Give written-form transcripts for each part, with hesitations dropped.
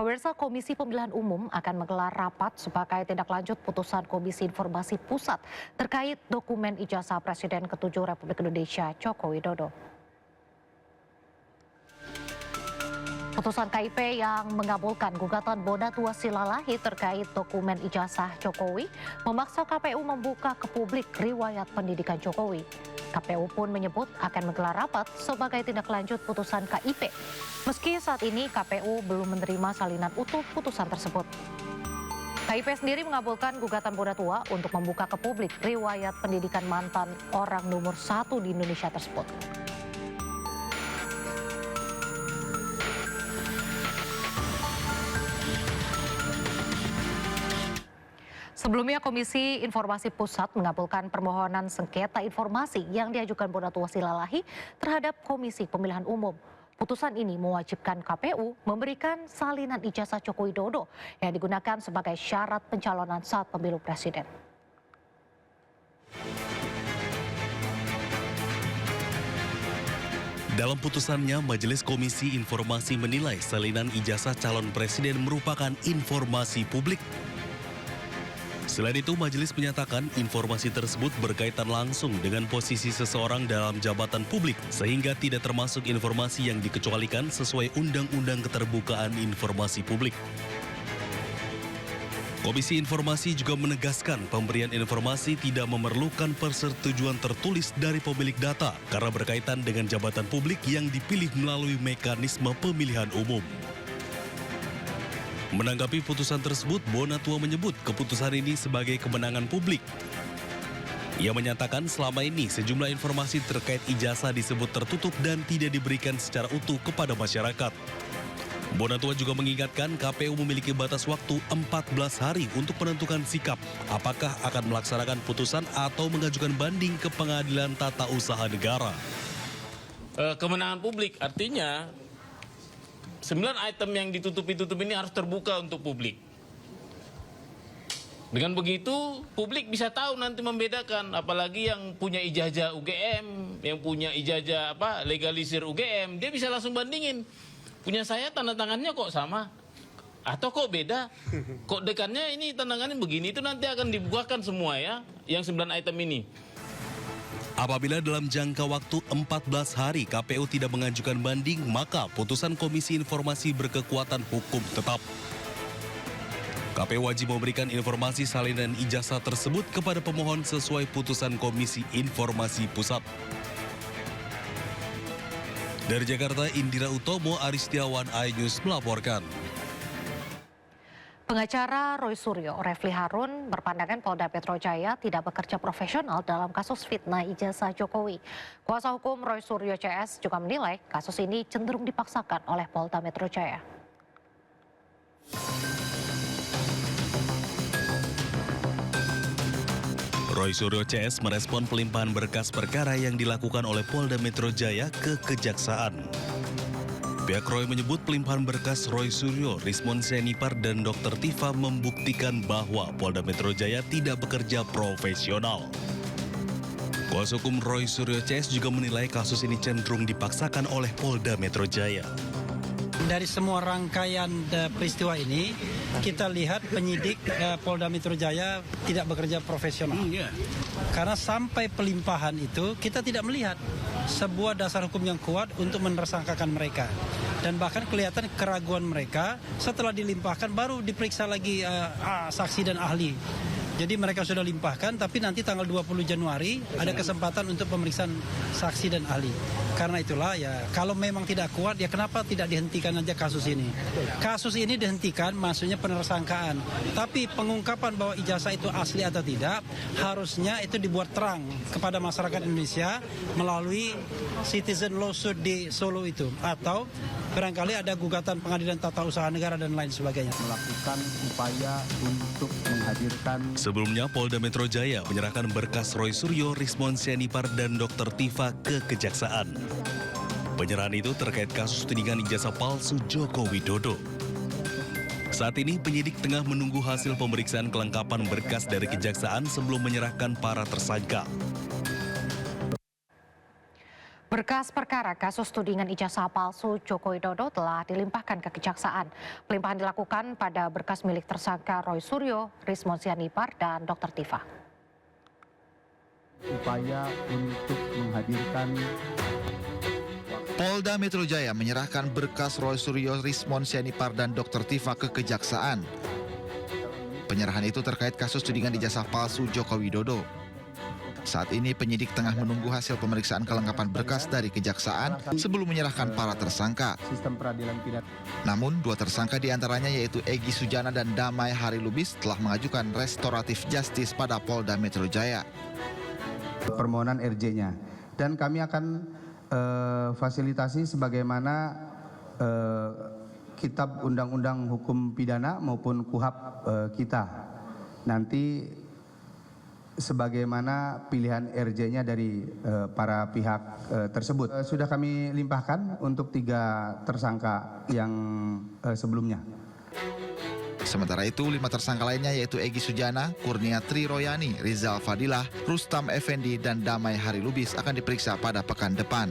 Pemirsa, Komisi Pemilihan Umum akan menggelar rapat sebagai tindak lanjut putusan Komisi Informasi Pusat terkait dokumen ijazah Presiden ke-7 Republik Indonesia Joko Widodo. Putusan KIP yang mengabulkan gugatan Bonatua Silalahi terkait dokumen ijazah Jokowi memaksa KPU membuka ke publik riwayat pendidikan Jokowi. KPU pun menyebut akan menggelar rapat sebagai tindak lanjut putusan KIP. Meski saat ini KPU belum menerima salinan utuh putusan tersebut. KIP sendiri mengabulkan gugatan Bonatua untuk membuka ke publik riwayat pendidikan mantan orang nomor 1 di Indonesia tersebut. Sebelumnya, Komisi Informasi Pusat mengabulkan permohonan sengketa informasi yang diajukan Bonatua Silalahi terhadap Komisi Pemilihan Umum. Putusan ini mewajibkan KPU memberikan salinan ijazah Joko Widodo yang digunakan sebagai syarat pencalonan saat pemilu presiden. Dalam putusannya, Majelis Komisi Informasi menilai salinan ijazah calon presiden merupakan informasi publik. Selain itu, majelis menyatakan informasi tersebut berkaitan langsung dengan posisi seseorang dalam jabatan publik, sehingga tidak termasuk informasi yang dikecualikan sesuai Undang-Undang Keterbukaan Informasi Publik. Komisi Informasi juga menegaskan pemberian informasi tidak memerlukan persetujuan tertulis dari pemilik data karena berkaitan dengan jabatan publik yang dipilih melalui mekanisme pemilihan umum. Menanggapi putusan tersebut, Bonatua menyebut keputusan ini sebagai kemenangan publik. Ia menyatakan selama ini sejumlah informasi terkait ijazah disebut tertutup dan tidak diberikan secara utuh kepada masyarakat. Bonatua juga mengingatkan KPU memiliki batas waktu 14 hari untuk menentukan sikap, apakah akan melaksanakan putusan atau mengajukan banding ke Pengadilan Tata Usaha Negara. Kemenangan publik artinya 9 item yang ditutup ini harus terbuka untuk publik. Dengan begitu, publik bisa tahu nanti membedakan, apalagi yang punya ijazah UGM, yang punya ijazah legalisir UGM, dia bisa langsung bandingin. Punya saya tanda tangannya kok sama, atau kok beda, kok dekannya ini tanda tangannya begini, itu nanti akan dibukakan semua ya, yang 9 item ini. Apabila dalam jangka waktu 14 hari KPU tidak mengajukan banding, maka putusan Komisi Informasi berkekuatan hukum tetap. KPU wajib memberikan informasi salinan ijazah tersebut kepada pemohon sesuai putusan Komisi Informasi Pusat. Dari Jakarta, Indira Utomo, Aristiawan, iNews melaporkan. Pengacara Roy Suryo, Refli Harun, berpandangan Polda Metro Jaya tidak bekerja profesional dalam kasus fitnah ijazah Jokowi. Kuasa hukum Roy Suryo CS juga menilai kasus ini cenderung dipaksakan oleh Polda Metro Jaya. Roy Suryo CS merespon pelimpahan berkas perkara yang dilakukan oleh Polda Metro Jaya ke Kejaksaan. Pihak Roy menyebut pelimpahan berkas Roy Suryo, Rismon Senipar, dan Dr. Tifa membuktikan bahwa Polda Metro Jaya tidak bekerja profesional. Kuasa hukum Roy Suryo CS juga menilai kasus ini cenderung dipaksakan oleh Polda Metro Jaya. Dari semua rangkaian peristiwa ini, kita lihat penyidik Polda Metro Jaya tidak bekerja profesional. Karena sampai pelimpahan itu kita tidak melihat sebuah dasar hukum yang kuat untuk menersangkakan mereka. Dan bahkan kelihatan keraguan mereka setelah dilimpahkan baru diperiksa lagi saksi dan ahli. Jadi mereka sudah limpahkan, tapi nanti tanggal 20 Januari ada kesempatan untuk pemeriksaan saksi dan ahli. Karena itulah ya, kalau memang tidak kuat, ya kenapa tidak dihentikan aja kasus ini? Kasus ini dihentikan, maksudnya penersangkaan. Tapi pengungkapan bahwa ijazah itu asli atau tidak, harusnya itu dibuat terang kepada masyarakat Indonesia melalui citizen lawsuit di Solo itu. Atau barangkali ada gugatan Pengadilan Tata Usaha Negara dan lain sebagainya. Melakukan upaya untuk menghadirkan. Sebelumnya, Polda Metro Jaya menyerahkan berkas Roy Suryo, Rismon Senipar, dan Dr. Tifa ke Kejaksaan. Penyerahan itu terkait kasus tudingan ijazah palsu Joko Widodo. Saat ini penyidik tengah menunggu hasil pemeriksaan kelengkapan berkas dari Kejaksaan sebelum menyerahkan para tersangka. Berkas perkara kasus tudingan ijazah palsu Joko Widodo telah dilimpahkan ke Kejaksaan. Pelimpahan dilakukan pada berkas milik tersangka Roy Suryo, Rismon Sianipar, dan Dr. Tifa. Upaya untuk menghadirkan Polda Metro Jaya menyerahkan berkas Roy Suryo, Rismon Sianipar, dan Dr. Tifa ke Kejaksaan. Penyerahan itu terkait kasus tudingan ijazah palsu Joko Widodo. Saat ini penyidik tengah menunggu hasil pemeriksaan kelengkapan berkas dari Kejaksaan sebelum menyerahkan para tersangka. sistem peradilan pidana. Namun, dua tersangka diantaranya yaitu Egy Sujana dan Damai Harilubis telah mengajukan restoratif justice pada Polda Metro Jaya. Permohonan RJ-nya. Dan kami akan fasilitasi sebagaimana Kitab Undang-Undang Hukum Pidana maupun KUHP kita. Nanti sebagaimana pilihan RJ-nya dari para pihak tersebut. Sudah kami limpahkan untuk 3 tersangka yang sebelumnya. Sementara itu, 5 tersangka lainnya yaitu Egy Sujana, Kurnia Tri Royani, Rizal Fadilah, Rustam Effendi, dan Damai Harilubis akan diperiksa pada pekan depan.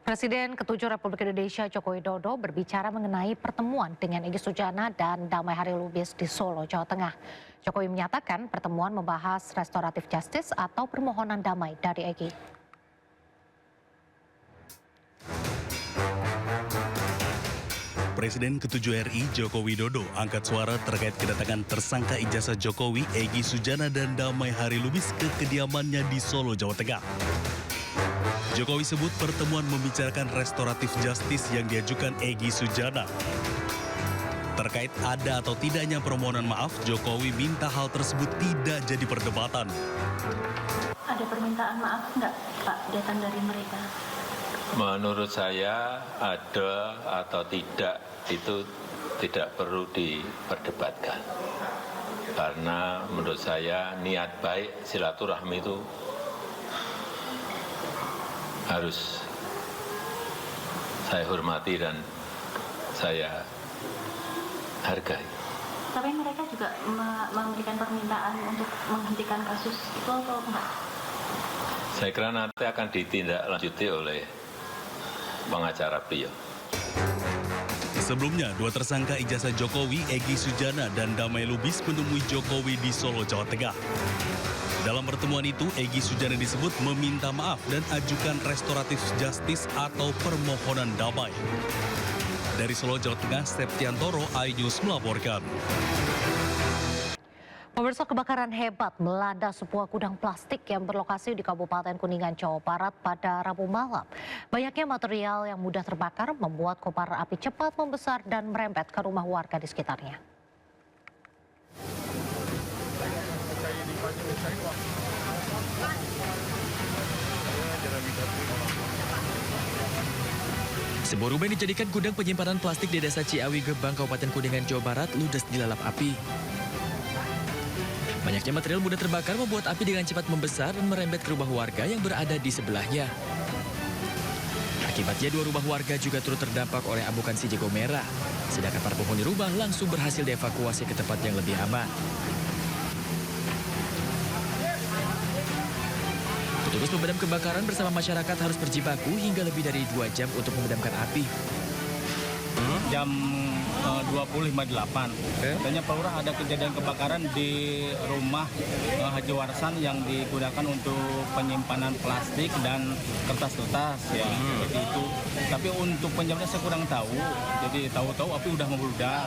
Presiden ke-7 Republik Indonesia Joko Widodo berbicara mengenai pertemuan dengan Egy Sujana dan Damai Harilubis di Solo, Jawa Tengah. Jokowi menyatakan pertemuan membahas restoratif justice atau permohonan damai dari Egy. Presiden ke-7 RI Joko Widodo angkat suara terkait kedatangan tersangka ijazah Jokowi, Egy Sujana, dan Damai Harilubis ke kediamannya di Solo, Jawa Tengah. Jokowi sebut pertemuan membicarakan restoratif justice yang diajukan Egy Sujana. Terkait ada atau tidaknya permohonan maaf, Jokowi minta hal tersebut tidak jadi perdebatan. Ada permintaan maaf nggak, Pak, datang dari mereka? Menurut saya ada atau tidak itu tidak perlu diperdebatkan. Karena menurut saya niat baik silaturahmi itu harus saya hormati dan saya hargai. Tapi mereka juga memberikan permintaan untuk menghentikan kasus itu atau enggak? Saya kira nanti akan ditindaklanjuti oleh pengacara beliau. Sebelumnya, 2 tersangka ijazah Jokowi, Egy Sujana, dan Damai Lubis menemui Jokowi di Solo, Jawa Tengah. Dalam pertemuan itu, Egy Sujana disebut meminta maaf dan ajukan restoratif justice atau permohonan damai. Dari Solo, Jawa Tengah, Septiantoro, iNews melaporkan. Pemirsa, kebakaran hebat melanda sebuah gudang plastik yang berlokasi di Kabupaten Kuningan, Jawa Barat pada Rabu malam. Banyaknya material yang mudah terbakar membuat kobaran api cepat membesar dan merembet ke rumah warga di sekitarnya. Sebuah rumah yang dijadikan gudang penyimpanan plastik di Desa Ciawi, Gebang, Kabupaten Kuningan, Jawa Barat ludes dilalap api. Banyaknya material mudah terbakar membuat api dengan cepat membesar dan merembet ke rumah warga yang berada di sebelahnya. Akibatnya 2 rumah warga juga turut terdampak oleh amukan si jago merah. Sedangkan para penghuni rumah langsung berhasil dievakuasi ke tempat yang lebih aman. Petugas pemadam kebakaran bersama masyarakat harus berjibaku hingga lebih dari 2 jam untuk memadamkan api. Jam 20.58. Katanya Pak Lurah ada kejadian kebakaran di rumah Haji Warsan yang digunakan untuk penyimpanan plastik dan kertas-kertas ya seperti itu. Tapi untuk penyebabnya saya kurang tahu. Jadi tahu-tahu api udah membludak.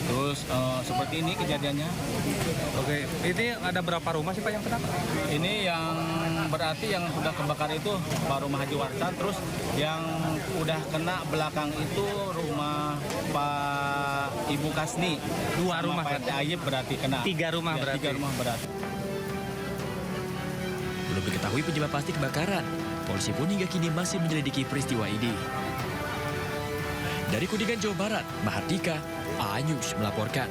Terus seperti ini kejadiannya. Oke, ini ada berapa rumah sih Pak yang kena? Ini yang berarti yang sudah kebakar itu Pak rumah Haji Warsan. Terus yang udah kena belakang itu rumah Pak Ibu Kasni. 2 rumah Pak Ayib berarti kena. 3 rumah ya, berarti. 3 rumah berarti. Belum diketahui penyebab pasti kebakaran. Polisi pun hingga kini masih menyelidiki peristiwa ini. Dari Kuningan, Jawa Barat, Mahardika, iNews melaporkan.